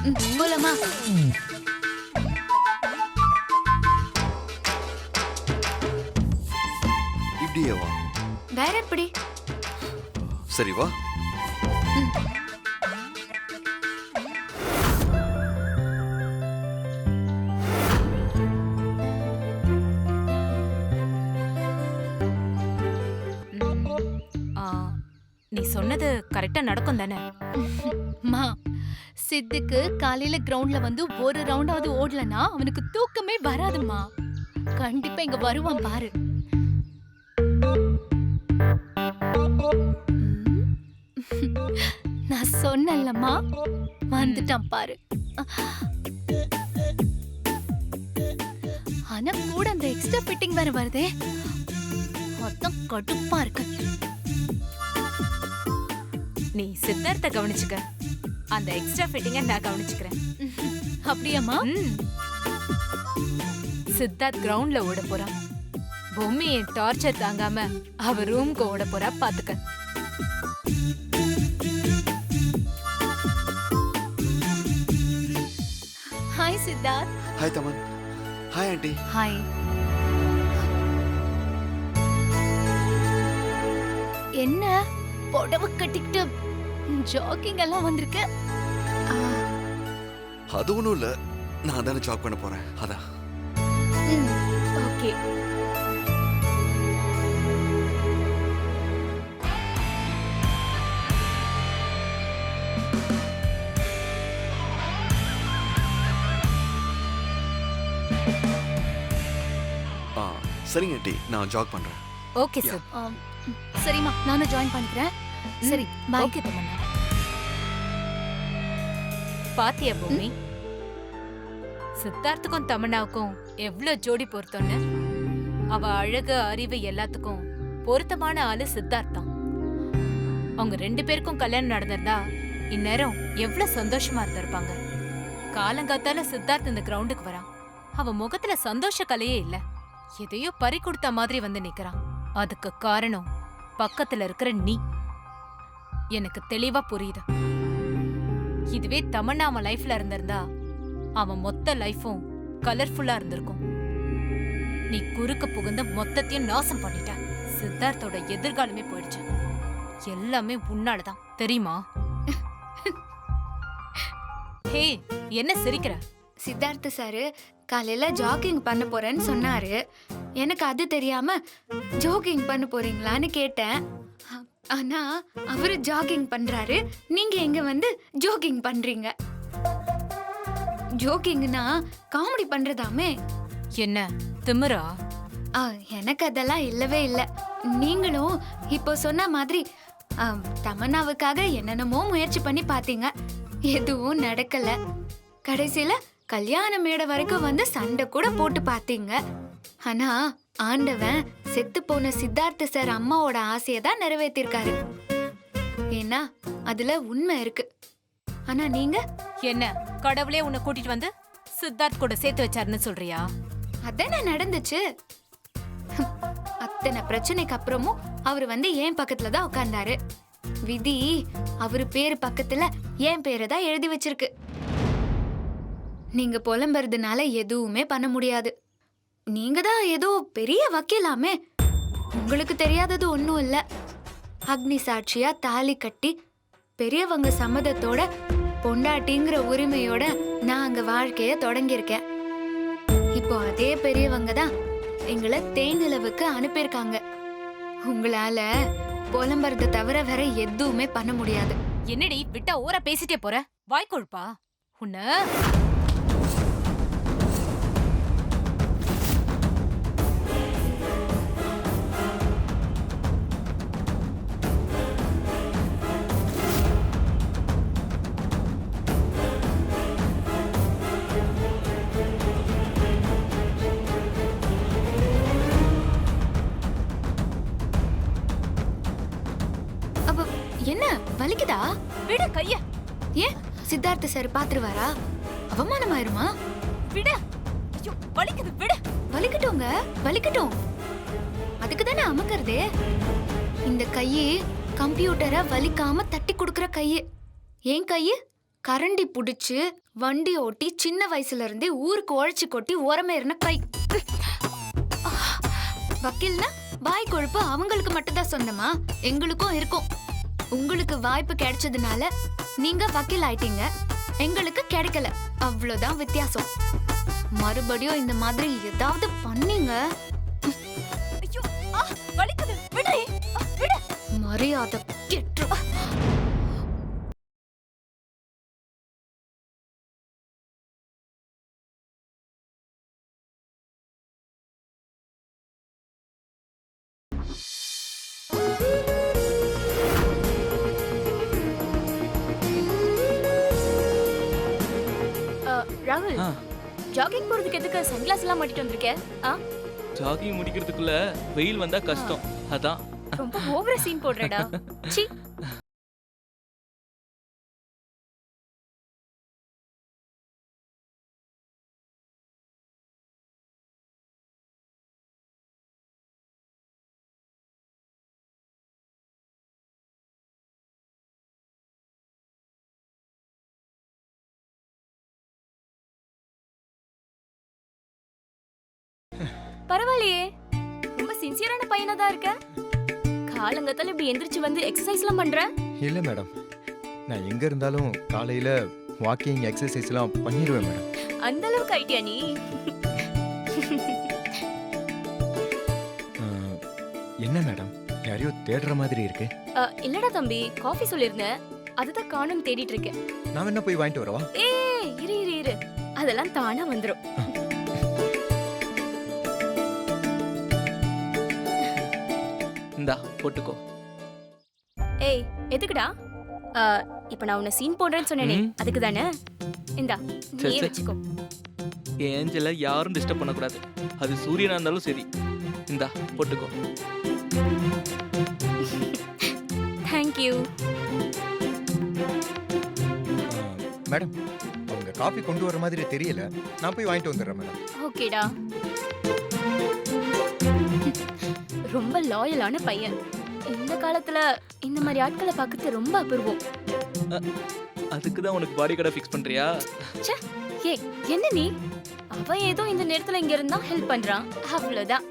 போலாமா? இப்படியே வா. வேற எப்படி? சரி வா. நீ சொன்னது கரெக்டா நடக்கும் தானே? மா, சித்துக்கு காலையில கிரவுண்ட்ல வந்து ஒரு ரவுண்டாவது ஓடலனா அவனுக்கு தூக்கமே வராதுமா. கண்டிப்பா இங்க வருவான் பாரு. நான் சொன்னேன்லம்மா, வந்துட்டான் பாரு. ஆனா கூட அந்த எக்ஸ்ட்ரா ஃபிட்டிங் வேற வருதே, அதான் கடுப்பா இருக்கு. நீ சித்தார்த்த கவனிச்சுக்க, அந்த எக்ஸ்ட்ரா ஃபிட்டிங்க நான் கவனிச்சுக்கிறேன். அப்படியாம்மா? சித்தார்த் கிரவுண்ட்ல ஓட போறான். பொம்மி டார்ச்சர் தாங்காம அவ ரூம்க்கு ஓட போறா, பாத்துக்க. Hi Siddharth. Hi Thaman. Hi aunty. Hi. என்ன புடவை கட்டிக்கிட்டு ஜாக்கிங் எல்லாம் வந்திருக்க? அது ஒண்ணும் இல்ல, நான் தானே ஜாக் பண்ண போறேன், அதான். ஓகே. சரிங்க ஆண்டி, நான் ஜாக் பண்றேன். Okay sir. சரிம்மா, நானும் ஜாயின் பண்ணிக்கிறேன். சரி, பை. ஓகே தமன்னா. பாத்தியா பூமி, சித்தார்த்துக்கும் தமன்னாவுக்கும் எவ்வளவு ஜோடி பொருத்தம்னு? அவ அழகு அறிவு எல்லாத்துக்கும் பொருத்தமான ஆளு சித்தார்த் தான். அவங்க 2 பேருக்கும் கல்யாணம் நடந்திருந்தா இந்நேரம் எவ்வளவு சந்தோஷமா இருந்திருப்பாங்க. காலங்காத்தால சித்தார்த் இந்த கிரவுண்டுக்கு வரான். அவ முகத்துல சந்தோஷ கலையே இல்ல, எதையோ பறி கொடுத்த மாதிரி வந்து நிக்கிறான். அதுக்கு காரணம் பக்கத்துல இருக்கிற நீ. எனக்கு தெளிவா புரியுது. இதுவே தமன்னா அவன் லைஃப்ல இருந்திருந்தா அவன் மொத்த லைஃபும் கலர்ஃபுல்லா இருந்திருக்கும். நீ குறுக்க புகுந்த மொத்தத்தையும் நாசம் பண்ணிட்ட. சித்தார்த்தோட எதிர்காலமே போயிடுச்சு. எல்லாமே உன்னாலதான், தெரியுமா? ஹே, என்ன சிரிக்கிற? சித்தார்த்த சாரு காலையில ஜாகிங் பண்ண போறேன்னு சொன்னாரு. எனக்கு அது தெரியாம ஜாகிங் பண்ண போறீங்களான்னு கேட்டேன். ஆனா அவரு ஜாகிங் பண்றாரு, நீங்க எங்க வந்து ஜோகிங் பண்றீங்க. ஜோகிங்னா காமெடி பண்றதாமே. என்ன திமிரா? எனக்கு அதெல்லாம் இல்லவே இல்ல. நீங்களும் இப்போ சொன்ன மாதிரி தமன்னாவுக்காக என்னென்னமோ முயற்சி பண்ணி பாத்தீங்க, எதுவும் நடக்கல. கடைசியில கல்யாண மேடை வரைக்கும் வந்து சண்டை கூட போட்டு பாத்தீங்க. ஆனா ஆண்டவன் செத்து போன சித்தார்த்த சார் அம்மாவோட ஆசையை தான் நிறைவேற்றிருக்காரு. ஏன்னா அதுல உண்மை இருக்கு. ஆனா நீங்க என்ன, கடவுளே உன்னை கூட்டிட்டு வந்து சித்தார்த் கூட சேர்த்து வச்சாருன்னு சொல்றியா? அதானே நடந்துச்சு. அத்தனை பிரச்சனைக்கு அப்புறமும் அவரு வந்து என் பக்கத்துல தான் உட்கார்ந்தாரு. விதி அவரு பேரு பக்கத்துல என் பேரை தான் எழுதி வச்சிருக்கு. நீங்க புலம்புறதுனால எதுவுமே பண்ண முடியாது. நீங்க தான் ஏதோ பெரிய வக்கீலாமே. உங்களுக்கு தெரியாதது ஒண்ணும் இல்ல. அக்னி சாட்சியா தாலி கட்டி பெரியவங்க சம்மதத்தோட பொண்டாட்டிங்கிற உரிமையோட நான் அங்க வாழ்க்கைய தொடங்கியிருக்கேன். இப்போ அதே பெரியவங்க தான் எங்களை தேனிலவுக்கு அனுப்பியிருக்காங்க. உங்களால புலம்புறத தவிர வேற எதுவுமே பண்ண முடியாது. என்னடி விட்டா ஓர பேசிட்டே போற? வாய்க்கொழுப்பா உன்ன? என்ன வலிக்குதா? விட கைய. ஏன் சித்தார்த்த சார் பாத்துருவாரா? அவமானமாயிருமா? விட. ஐயோ வலிக்குது, விட. வலிக்கட்டுங்க, வலிக்கட்டும். அதுக்கு தானே அமக்கிறதே. இந்த கையே கம்ப்யூட்டரை வலிக்காம தட்டி கொடுக்கற கையே. ஏன் கையே கரண்டி புடிச்சு வண்டி ஓட்டி சின்ன வயசுல இருந்தே ஊருக்கு உழைச்சு கொட்டி உரமேறின கை. வக்கீல்னா வாய் கொழுப்பு அவங்களுக்கு மட்டும்தான் சொந்தமா? எங்களுக்கும் இருக்கும். உங்களுக்கு வாய்ப்பு கிடைச்சதுனால நீங்க வக்கீல் ஆயிட்டீங்க, எங்களுக்கு கிடைக்கல, அவ்வளவுதான் வித்தியாசம். மறுபடியும் இந்த மாதிரி ஏதாவது பண்ணீங்க மரியாதை கெட்டு. ராகுல், ஜாகிங் போறதுக்கு எதுக்கு சன்கிளாஸ் எல்லாம் மாட்டிட்டு வந்திருக்க? ஜாகிங் முடிக்கிறதுக்குள்ள வெயில் வந்தா கஷ்டம், அதான். ரொம்ப ஓவரா சீன் போடுறடா. சீ. பரவாயில்லையே, ரொம்ப சின்சியரான பையனா தான் இருக்க. காலங்கத்தால இப்படி எந்திரிச்சு வந்து எக்ஸசைஸ்லாம் பண்ற? இல்ல மேடம், நான் எங்க இருந்தாலும் காலையில வாக்கிங் எக்ஸசைஸ்லாம் பண்ணிடுவேன் மேடம். அந்த அளவுக்கு ஐடியா நீ? என்ன மேடம், யாரையோ தேடுற மாதிரி இருக்கு? இல்லடா தம்பி, காஃபி சொல்லிருந்தேன், அதுதான் காணும் தேடிட்டு இருக்கேன். நான் என்ன போய் வாங்கிட்டு வரவா? ஏய் இரு இரு இரு, அதெல்லாம் தானா வந்துரும். இந்தா போட்டுக்கோ. ஏய் எதுக்குடா? இப்ப நான் உன்னை சீன் போடுறேன்னு சொன்னேனே, அதுக்கு தானே? இந்தா சரி, நீ சரி. வச்சுக்கோ. என் ஏஞ்சல யாரும் டிஸ்டர்ப் பண்ணக்கூடாது, அது சூரியனா இருந்தாலும் சரி. இந்தா போட்டுக்கோ. தேங்க்யூ. மேடம், அவங்க காஃபி கொண்டு வர மாதிரி தெரியல, நான் போய் வாங்கிட்டு வந்துடுறேன் மேடம். ஓகேடா. ரொம்ப லாயலான பையன். இந்த காலத்துல இந்த மாதிரி ஆட்களை பார்க்கறது ரொம்ப அபூர்வம். அதுக்கு தான் உனக்கு பாடி கடை ஃபிக்ஸ் பண்றியா? ச்சே, ஏய் என்ன நீ? அவன் ஏதோ இந்த நேரத்துல இங்க இருந்தா ஹெல்ப் பண்றான், அவ்வளவுதான்.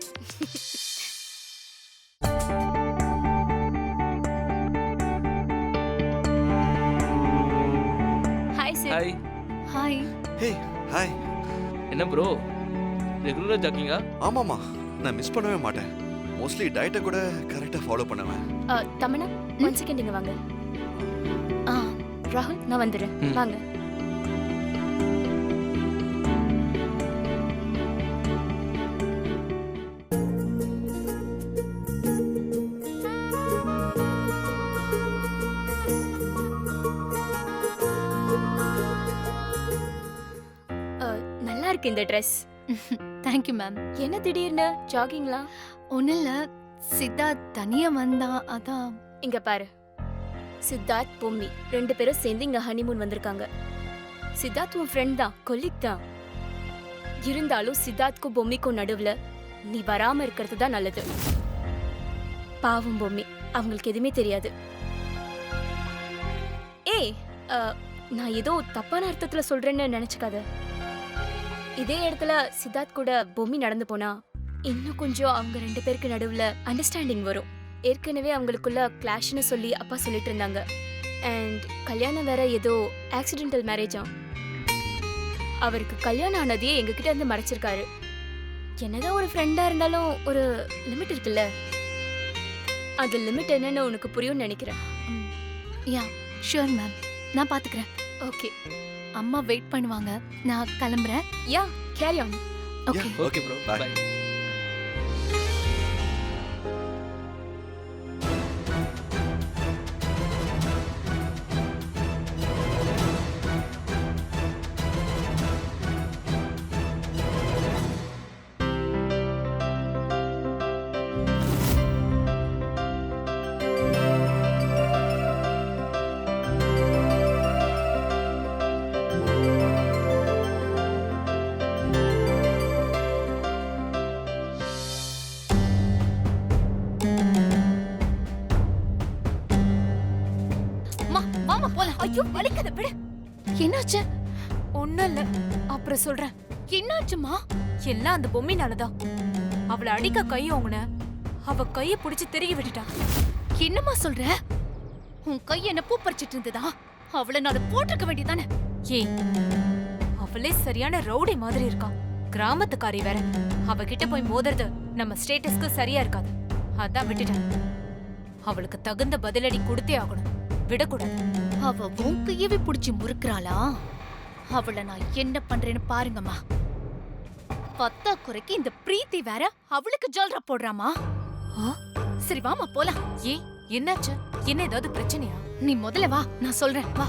Hi sir. Hi. Hi. Hey hi. என்ன ப்ரோ, ரெகுலரா ஜாக்கிங்கா? ஆமாமா, நான் மிஸ் பண்ணவே மாட்டேன். மோஸ்ட்லி டயட்டை கூட கரெக்டாக ஃபாலோ பண்ணுவேன். தமனா, 1 செகண்ட் இங்க வாங்க. ராகுல், நான் வந்துடுறேன், வாங்க. நல்லா இருக்கு இந்த ட்ரெஸ். Thank you ma'am. என்ன திடீர்னு ஜாகிங்லாம்? ஒன்னும் இல்ல, சித்தார்த் தனியா வந்தா அதான். இங்க பாரு, சித்தார்த் பொம்மி 2 பேரும் சேர்ந்து இங்க ஹனிமூன் வந்திருக்காங்க. சித்தார்த் உன் ஃப்ரெண்ட் தான், கொலிக் தான். இருந்தாலும் சித்தார்த்க்கும் பொம்மிக்கும் நடுவுல நீ வராம இருக்கிறது தான் நல்லது. பாவம் பொம்மி, அவங்களுக்கு எதுவுமே தெரியாது. ஏய், நான் ஏதோ தப்பான அர்த்தத்துல சொல்றேன்னு நினைச்சுக்காத. இதே இடத்துல சித்தார்த் கூட பொம்மி நடந்து போனா இன்னும் கொஞ்சம் அவங்க 2 பேருக்கு நடுவுல அண்டர்ஸ்டாண்டிங் வரும். ஏற்கனவே அவங்களுக்குள்ள கிளாஷ்னு சொல்லி அப்பா சொல்லிட்டு இருந்தாங்க. அண்ட் கல்யாணம் வேற ஏதோ ஆக்சிடென்டல் மேரேஜா. அவருக்கு கல்யாணம் ஆனதையே எங்ககிட்ட இருந்து மறைச்சிருக்காரு. என்னதான் ஒரு ஃப்ரெண்டா இருந்தாலும் ஒரு லிமிட் இருக்குல்ல, அந்த லிமிட் என்னன்னு உனக்கு புரியும்னு நினைக்கிறேன். யா ஷூர் மேம், நான் பாத்துக்கிறேன். ஓகே, அம்மா வெயிட் பண்ணுவாங்க, நான் கிளம்புறேன். Yeah carry on. Okay. Okay bro, Bye. Bye. அம்மா வாமா போலாம். ஐயோ வலிக்குது, விடு. என்னாச்சு? ஒண்ணும் இல்ல, அப்புறம் சொல்றேன். என்னாச்சுமா? எல்லாம் அந்த பொம்மைனாலதான். அவளை அடிக்க கை ஓங்குன, அவ கைய புடிச்சு திருகி விட்டுட்டா. என்னம்மா சொல்ற? உன் கை என்ன பூ பறிச்சிட்டு இருந்ததா? அவளை நான் அதை போட்டிருக்க வேண்டியதானே? ஏய், அவளே சரியான ரவுடி மாதிரி இருக்கா. கிராமத்துக்காரி வேற. அவகிட்ட போய் மோதுறது நம்ம ஸ்டேட்டஸ்க்கு சரியா இருக்காது. அதான் விட்டுட்டேன். அவளுக்கு தகுந்த பதிலடி கொடுத்தே ஆகணும், விடக்கூடாது. அவ உன் கையவே புடிச்சு முறுக்குறாளா? அவளை நான் என்ன பண்றேன்னு பாருங்கம்மா. பத்தா குறைக்கு இந்த பிரீத்தி வேற அவளுக்கு ஜால்ரா போடுறாமா. சரி வாமா போலாம். ஏன், என்னாச்சு? என்ன ஏதாவது பிரச்சனையா? நீ முதல்ல வா, நான் சொல்றேன் வா.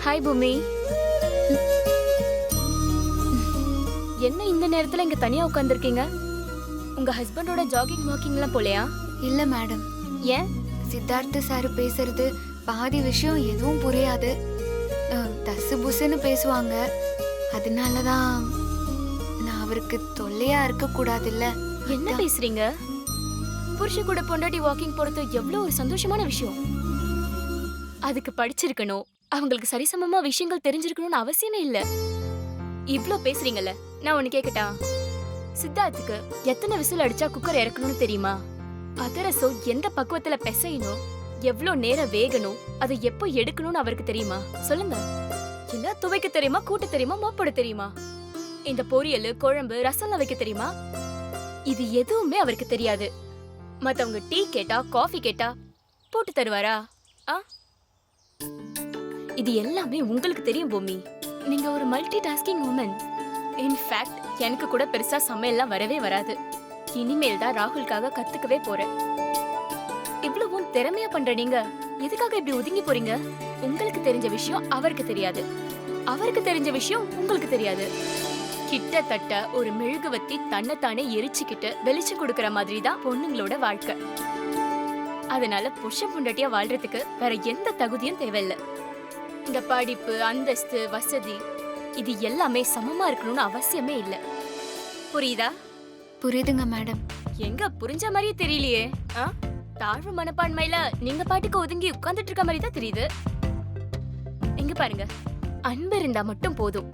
ஹாய் பூமி. என்ன இந்த நேரத்துல இங்க தனியா உட்கார்ந்திருக்கீங்க? உங்க ஹஸ்பண்டோட ஜாகிங் வாக்கிங்லாம் போலையா? இல்ல மேடம். ஏன்? சித்தார்த்த சார் பேசுறது பாதி விஷயம் எதுவும் புரியாது. தசு புசுன்னு பேசுவாங்க. அதனாலதான் நான் அவருக்கு தொல்லையா இருக்க கூடாதுல்ல. என்ன பேசுறீங்க? புருஷ கூட பொண்டாட்டி வாக்கிங் போறது எவ்வளவு ஒரு சந்தோஷமான விஷயம். அதுக்கு படிச்சிருக்கணும், அவங்களுக்கு சரிசமமா விஷயங்கள் தெரிஞ்சிருக்கணும்னு அவசியமே இல்ல. இவ்ளோ பேசுறீங்கல்ல, நான் ஒண்ணு கேக்கட்டா? சித்தார்த்துக்கு எத்தனை விசில் அடிச்சா குக்கர் இறக்கணும்னு தெரியுமா? அதிரசம் எந்த பக்குவத்துல பிசையணும், எவ்ளோ நேரம் வேகணும், அதை எப்போ எடுக்கணும்னு அவருக்கு தெரியுமா? சொல்லுங்க. எல்லாம் துவைக்க தெரியுமா, கூட்ட தெரியுமா, மோப்பட தெரியுமா? இந்த பொரியல், குழம்பு, ரசம்லாம் வைக்க தெரியுமா? இது எதுவுமே அவருக்கு தெரியாது. மத்தவங்க டீ கேட்டா, காஃபி கேட்டா போட்டு தருவாரா? இது எல்லாமே உங்களுக்கு தெரியும் பூமி. நீங்க ஒரு மல்டி டாஸ்கிங் உமன். இன்ஃபேக்ட் எனக்கு கூட பெருசா சமையல்லாம் வரவே வராது. இனிமேல் தான் ராகுலுக்காக கத்துக்கவே போறேன். இவ்வளவும் திறமையா பண்ற நீங்க எதுக்காக இப்படி ஒதுங்கி போறீங்க? உங்களுக்கு தெரிஞ்ச விஷயம் அவருக்கு தெரியாது, அவருக்கு தெரிஞ்ச விஷயம் உங்களுக்கு தெரியாது. கிட்டத்தட்ட ஒரு மெழுகுவத்தி தன்னைத்தானே எரிச்சுக்கிட்டு வெளிச்சம் கொடுக்கற மாதிரி தான் பொண்ணுங்களோட வாழ்க்கை. அதனால புருஷன் பொண்டாட்டியா வாழ்றதுக்கு வேற எந்த தகுதியும் தேவையில்லை. இந்த படிப்பு, அந்தஸ்து, வசதி இது எல்லாமே சமமா இருக்கணும்னு அவசியமே இல்ல. புரியுதா? புரியுதுங்க மேடம். எங்க புரிஞ்ச மாதிரியே தெரியலையே. தாழ்வு மனப்பான்மையில நீங்க பாட்டுக்கு ஒதுங்கி உட்கார்ந்துட்டு இருக்க மாதிரி தான் தெரியுது. இங்க பாருங்க, அன்பு இருந்தா மட்டும் போதும்.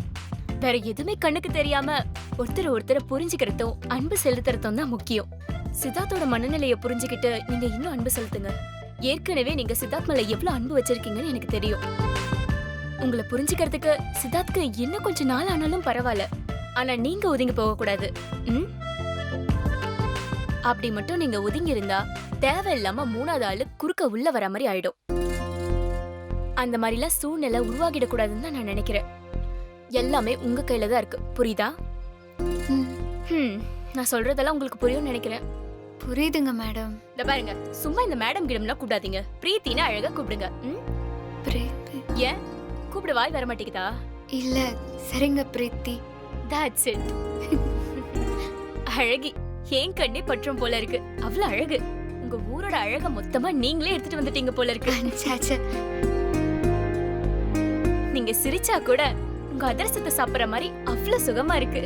வேற எதுவுமே கண்ணுக்கு தெரியாம ஒருத்தரை புரிஞ்சுக்கிறதும் அன்பு செலுத்துறதும் தான் முக்கியம். சித்தார்த்தோட மனநிலைய புரிஞ்சுக்கிட்டு நீங்க இன்னும் அன்பு செலுத்துங்க. ஏற்கனவே நீங்க சித்தார்த் மேல எவ்வளவு அன்பு வச்சிருக்கீங்கன்னு எனக்கு தெரியும். உங்களை புரிஞ்சுக்கிறதுக்கு சித்தார்த்துக்கு இன்னும் கொஞ்சம் நாள் ஆனாலும் பரவாயில்ல. ஆனா நீங்க ஒதுங்கி போக கூடாது. அப்படி மட்டும் நீங்க ஒதுங்கி இருந்தா தேவையில்லாம மூணாவது ஆளு குறுக்க உள்ள வர மாதிரி ஆயிடும். அந்த மாதிரிலாம் சூழ்நிலை உருவாகிடக்கூடாதுன்னு தான் நான் நினைக்கிறேன். எல்லாமே உங்க கையில தான் இருக்கு. புரியுதா? நான் சொல்றதெல்லாம் உங்களுக்கு புரியும்னு நினைக்கிறேன். புரியுதுங்க மேடம். இந்த பாருங்க, சும்மா இந்த மேடம் கிடம்லாம் கூப்பிடாதீங்க. பிரீத்தினா அழகா கூப்பிடுங்க. ஏன் கூப்பிட வாய் வர மாட்டேங்குதா? இல்ல, சரிங்க பிரீத்தி. That's it. அழகி ஏன் கண்ணே பற்றும் போல இருக்கு. அவ்வளவு அழகு. உங்க ஊரோட அழக மொத்தமா நீங்களே எடுத்துட்டு வந்துட்டீங்க போல இருக்கு. நீங்க சிரிச்சா கூட உங்க அதிரசத்தை சாப்பிடுற மாதிரி அவ்வளவு சுகமா இருக்கு.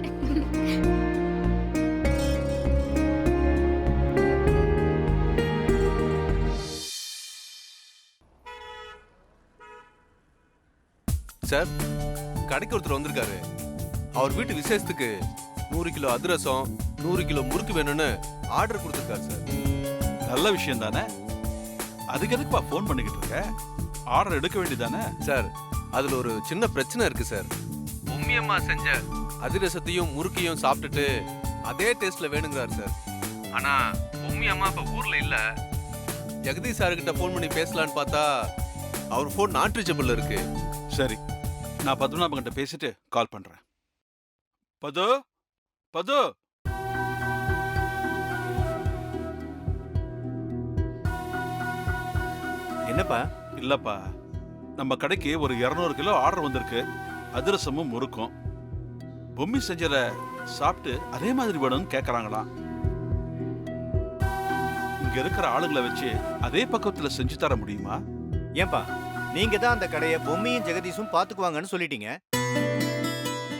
சார், கடைக்கு ஒருத்தர் வந்திருக்காரு. அவர் வீட்டு விசேஷத்துக்கு 100 கிலோ அதிரசம், 100 கிலோ முறுக்கு வேணும்னு ஆர்டர் கொடுத்துருக்காரு சார். நல்ல விஷயம் தானே. அதுக்கு எதுக்குப்பா ஃபோன் பண்ணிக்கிட்டு இருக்க? ஆர்டர் எடுக்க வேண்டியதானே? சார், அதுல ஒரு சின்ன பிரச்சனை இருக்கு சார். உம்மியம்மா செஞ்ச அதிரசத்தையும் முறுக்கையும் சாப்பிட்டுட்டு அதே டேஸ்ட்ல வேணுங்கிறார் சார். ஆனா உம்மியம்மா இப்ப ஊர்ல இல்ல. ஜெகதீஷ் சார்கிட்ட ஃபோன் பண்ணி பேசலான்னு பார்த்தா அவர் ஃபோன் நாட் ரீச்சபிள் இருக்கு. சரி, நான் பத்மநாபன் கிட்ட பேசிட்டு கால் பண்றேன். பது பது என்னப்பா? இல்லப்பா, நம்ம கடைக்கு ஒரு 200 கிலோ ஆர்டர் வந்திருக்கு. அதிரசமும் முறுக்கும். பொம்மி செஞ்சத சாப்பிட்டு அதே மாதிரி வேணும்னு கேக்குறாங்களாம். இங்க இருக்கிற ஆளுங்களை வச்சு அதே பக்கத்துல செஞ்சு தர முடியுமா? ஏன்பா, நீங்க தான் அந்த கடையை பொம்மியும் ஜெகதீஷும் பாத்துக்குவாங்கன்னு சொல்லிட்டீங்க.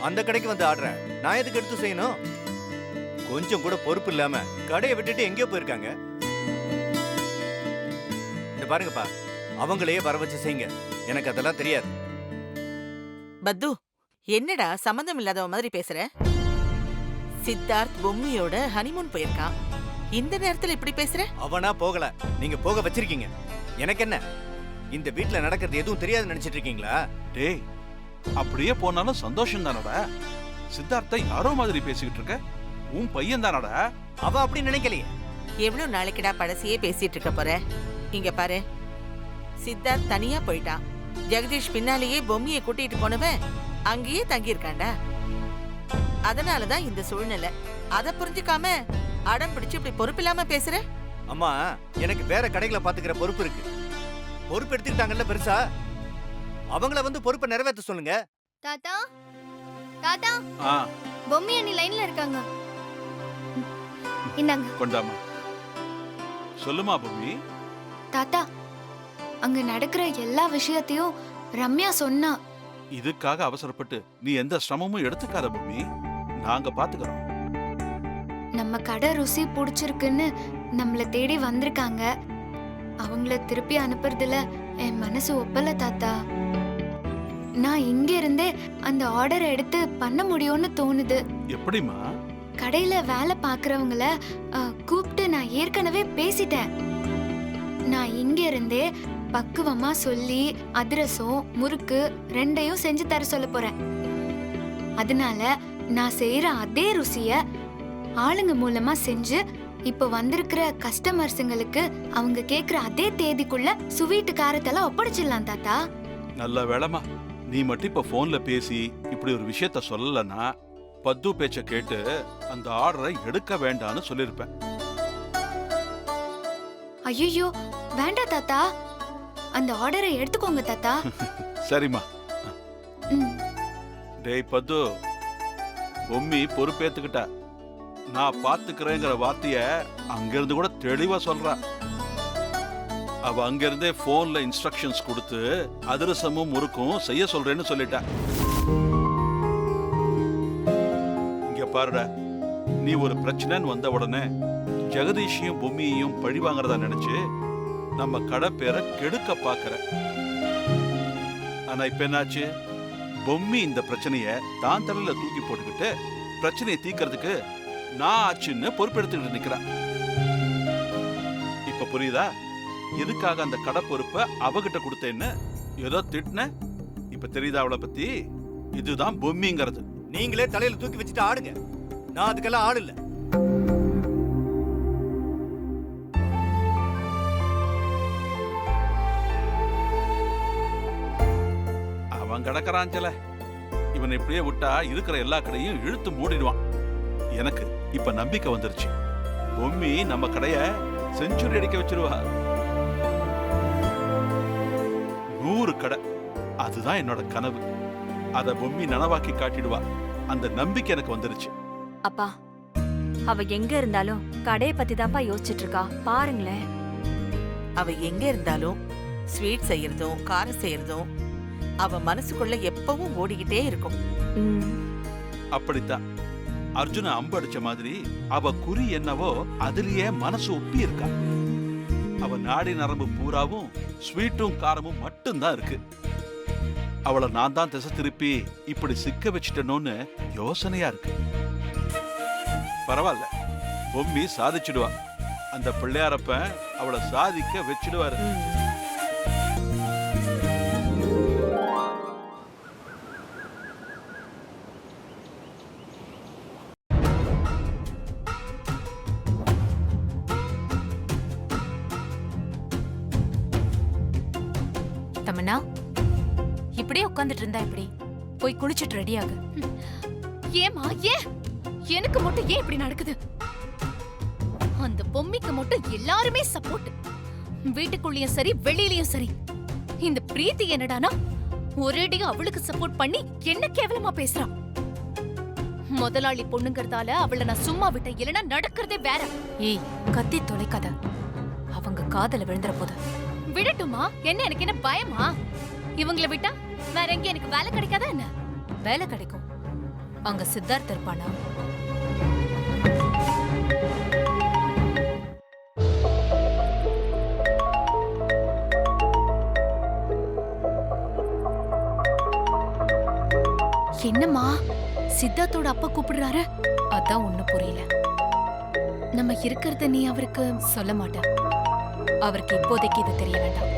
அந்த கடைக்கு வந்து ஆடுற நான் எதுக்கு எடுத்து செய்யணும்? கொஞ்சம் கூட பொறுப்பு இல்லாம கடையை விட்டுட்டு எங்கேயோ போயிருக்காங்க. இந்த பாருங்கப்பா, அவங்களையே வர வச்சு செய்யுங்க. எனக்கு அதெல்லாம் தெரியாது. பத்து, என்னடா சம்மந்தம் இல்லாதவ மாதிரி பேசுற? சித்தார்த் பொம்மியோட ஹனிமூன் போயிருக்கான். இந்த நேரத்துல இப்படி பேசுற? அவனா போகல, நீங்க போக வச்சிருக்கீங்க. எனக்கு என்ன, இந்த வீட்ல நடக்கிறது எதுவும் தெரியாதுன்னு நினைச்சிட்டு இருக்கீங்களா? டேய், அப்படியே போனாலும் சந்தோஷம் தானடா. சித்தார்த்த யாரோ மாதிரி பேசிக்கிட்டு இருக்க. உன் பையன் தானடா. அவ அப்படி நினைக்கலையே. எவ்வளவு நாளைக்குடா பழசையே பேசிட்டு இருக்க போற? இங்க பாரு, சித்தார்த் தனியா போயிட்டான். ஜெகதீஷ் பின்னாலேயே பொம்மியை கூட்டிட்டு போனவன் அங்கேயே தங்கியிருக்காண்டா. அதனாலதான் இந்த சூழ்நிலை. அத புரிஞ்சுக்காம அடம் பிடிச்சு இப்படி பொறுப்பில்லாம பேசுற? அம்மா, எனக்கு வேற கடைகளை பாத்துக்கிற பொறுப்பு இருக்கு. பொறுப்பு எடுத்துக்கிட்டாங்கல்ல பெருசா, அவங்கள வந்து பொறுப்பை நிறைவேற்ற சொல்லுங்க. தாத்தா தாத்தா, ஆ, பொம்மி அண்ணி லைன்ல இருக்காங்க. இந்தாங்க. கொண்டாமா. சொல்லுமா பொம்மி. தாத்தா, அங்க நடக்கிற எல்லா விஷயத்தையும் ரம்யா சொன்னா. இதுக்காக அவசரப்பட்டு நீ எந்த சிரமமும் எடுத்துக்காத பொம்மி. நாங்க பாத்துக்கிறோம். நம்ம கடை ருசி பிடிச்சிருக்குன்னு நம்மள தேடி வந்திருக்காங்க. அவங்கள திருப்பி அனுப்புறதுல என் மனசு ஒப்பல தாத்தா. நான் இங்க இருந்தே அந்த ஆர்டரை எடுத்து பண்ண முடியும்னு தோணுது. எப்படிமா? கடையில வேலை பாக்குறவங்கள கூப்பிட்டு நான் ஏற்கனவே பேசிட்டேன். நான் இங்க இருந்தே பக்குவமா சொல்லி அதிரசம் முறுக்கு ரெண்டையும் செஞ்சு தர சொல்ல போறேன். அதனால நான் செய்யற அதே ருசிய ஆளுங்க மூலமா செஞ்சு இப்ப வந்திருக்கிற கஸ்டமர்ஸுங்களுக்கு அவங்க கேக்குற அதே தேதிக்குள்ள ஸ்வீட் காரத்தெல்லாம் ஒப்படைச்சிடலாம் தாத்தா. நல்ல வேளைமா, நீ மட்டும் இப்ப போன்ல பேசி இப்படி ஒரு விஷயத்த சொல்லலன்னா பத்து பேச்ச கேட்டு அந்த ஆர்டரை எடுக்க வேண்டாம்னு சொல்லிருப்பேன். ஐயோ வேண்டாம் தாத்தா, அந்த ஆர்டரை எடுத்துக்கோங்க தாத்தா. சரிம்மா. ம். டேய் பத்து, பொம்மி பொறுப்பேத்துக்கிட்டா. நான் பாத்துக்கிறேங்கிற வார்த்தைய அங்கிருந்து கூட தெளிவா சொல்றா. அவ அங்கிருந்தே போன்ல இன்ஸ்ட்ரக்ஷன்ஸ் கொடுத்து அதிரசமும் முறுக்கும் செய்ய சொல்றேன்னு சொல்லிட்டா. இங்க பாருடா, நீ ஒரு பிரச்சனைன்னு வந்த உடனே ஜெகதீஷையும் பொம்மியையும் பழி வாங்குறதா நினைச்சு நம்ம கடை பேரை கெடுக்க பாக்குற. ஆனா இப்ப என்னாச்சு? பொம்மி இந்த பிரச்சனைய தான் தலையில தூக்கி போட்டுக்கிட்டு பிரச்சனையை தீக்கிறதுக்கு நான் ஆச்சுன்னு பொறுப்பெடுத்துக்கிட்டு நிக்கிறேன். இப்ப புரியுதா எதுக்காக அந்த கடை பொறுப்பை அவகிட்ட கொடுத்தேன்னு? ஏதோ திட்டின. இப்ப தெரியுதா அவளை பத்தி? இதுதான் பொம்மிங்கிறது. நீங்களே தலையில தூக்கி வச்சுட்டு ஆடுங்க. நான் அதுக்கெல்லாம் ஆடு இல்ல. அவன் கிடக்கிறான்ல, இவன் இப்படியே விட்டா இருக்கிற எல்லா கடையும் இழுத்து மூடிடுவான். எனக்கு இப்ப நம்பிக்கை வந்துருச்சு. பொம்மி நம்ம கடைய செஞ்சுரி அடிக்க வச்சிருவா. 100 கடை, அதுதான் என்னோட கனவு. அத பொம்மி நனவாக்கி காட்டிடுவா. அந்த நம்பிக்கை எனக்கு வந்துருச்சு. அப்பா, அவ எங்க இருந்தாலும் கடையை பத்தி தான்ப்பா யோசிச்சுட்டு இருக்கா. பாருங்களேன். அவ எங்க இருந்தாலும் ஸ்வீட் செய்யறதும் காரம் செய்யறதும் அவ மனசுக்குள்ள எப்பவும் ஓடிக்கிட்டே இருக்கும். அப்படித்தான் அர்ஜுன அம்பு அடிச்ச மாதிரி அவ குறி என்னவோ அதுலயே மனசு ஒப்பி இருக்கா. அவ நாடி நரம்பு பூராவும் ஸ்வீட்டும் காரமும் மட்டும்தான் இருக்கு. அவளை நான் தான் திசை திருப்பி இப்படி சிக்க வச்சிட்டனோன்னு யோசனையா இருக்கு. பரவாயில்ல, பொம்மி சாதிச்சிடுவா. அந்த பிள்ளையாரப்ப அவளை சாதிக்க வச்சிடுவாரு. தமன்னா, இப்படியே உட்கார்ந்துட்டு இருந்தா எப்படி? போய் குளிச்சிட்டு ரெடியாகு. ஏமா ஏன் எனக்கு மட்டும் ஏன் இப்படி நடக்குது? அந்த பொம்மிக்கு மட்டும் எல்லாருமே சப்போர்ட். வீட்டுக்குள்ளேயும் சரி வெளியிலயும் சரி இந்த பிரீத்தி என்னடானா ஒரேடியா அவளுக்கு சப்போர்ட் பண்ணி என்ன கேவலமா பேசுறான். முதலாளி பொண்ணுங்கறதால அவளை நான் சும்மா விட்டேன், இல்லைன்னா நடக்கிறதே வேற. ஏய், கத்தி தொலைக்காத, அவங்க காதல விழுந்துற போது. விடட்டுமா? என்ன எனக்கு என்ன பயமா? இவங்களை விட்டா வேற எங்க எனக்கு வேலை கிடைக்காதா என்ன? வேலை கிடைக்கும். அங்க சித்தார்த் இருப்பானா? என்னம்மா சித்தார்த்தோட அப்பா கூப்பிடுறாரு? அதான் ஒண்ணும் புரியல. நம்ம இருக்கிறத நீ அவருக்கு சொல்ல மாட்டேன். அவருக்கு இப்போதைக்கு இது தெரிய வேண்டாம்.